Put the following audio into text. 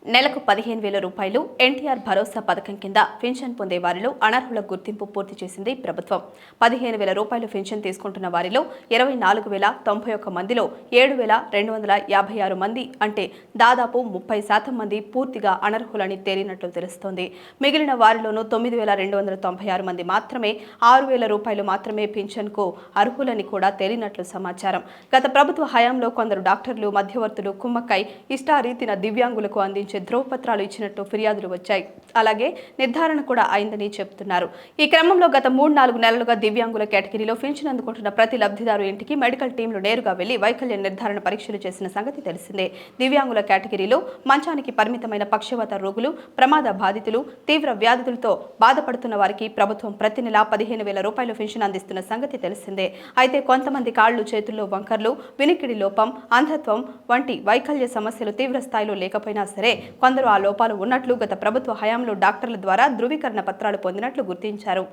నెలకు 15,000 రూపాయలు ఎన్టీఆర్ భరోసా పథకం కింద పెన్షన్ పొందే వారిలో అనర్హుల గుర్తింపు పూర్తి చేసింది ప్రభుత్వం. 15,000 రూపాయలు పెన్షన్ తీసుకుంటున్న వారిలో 24,091 మందిలో 7,256 మంది అంటే దాదాపు 30% మంది పూర్తిగా అనర్హులని తేలినట్లు తెలుస్తోంది. మిగిలిన వారిలోనూ 9,296 మంది మాత్రమే 6,000 రూపాయలు మాత్రమే పెన్షన్కు అర్హులని కూడా తేలినట్లు సమాచారం. గత ప్రభుత్వ హయాంలో కొందరు డాక్టర్లు, మధ్యవర్తులు కుమ్మక్కై ఇష్టారీతిన దివ్యాంగులకు అందించారు. ధ్రువపత్రాలు ఇచ్చినట్టు ఫిర్యాదులు వచ్చాయి. అలాగే నిర్ధారణ కూడా అయిందని చెబుతున్నారు. ఈ క్రమంలో గత 3-4 నెలలుగా దివ్యాంగుల కేటగిరీలో పెన్షన్ అందుకుంటున్న ప్రతి లబ్ధిదారు ఇంటికి మెడికల్ టీంలు నేరుగా వెళ్లి వైకల్య నిర్ధారణ పరీక్షలు చేసిన సంగతి తెలిసిందే. దివ్యాంగుల కేటగిరీలో మంచానికి పరిమితమైన పక్షవాత రోగులు, ప్రమాద బాధితులు, తీవ్ర వ్యాధులతో బాధపడుతున్న వారికి ప్రభుత్వం ప్రతి నెల 15,000 రూపాయలు పెన్షన్ అందిస్తున్న సంగతి తెలిసిందే. అయితే కొంతమంది కాళ్లు చేతుల్లో వంకర్లు, వినికిడి లోపం, అంధత్వం వంటి వైకల్య సమస్యలు తీవ్ర స్థాయిలో లేకపోయినా సరే కొందరు ఆ లోపాలు ఉన్నట్లు గత ప్రభుత్వ హయాంలో డాక్టర్ల ద్వారా ధృవీకరణ పత్రాలు పొందినట్లు గుర్తించారు.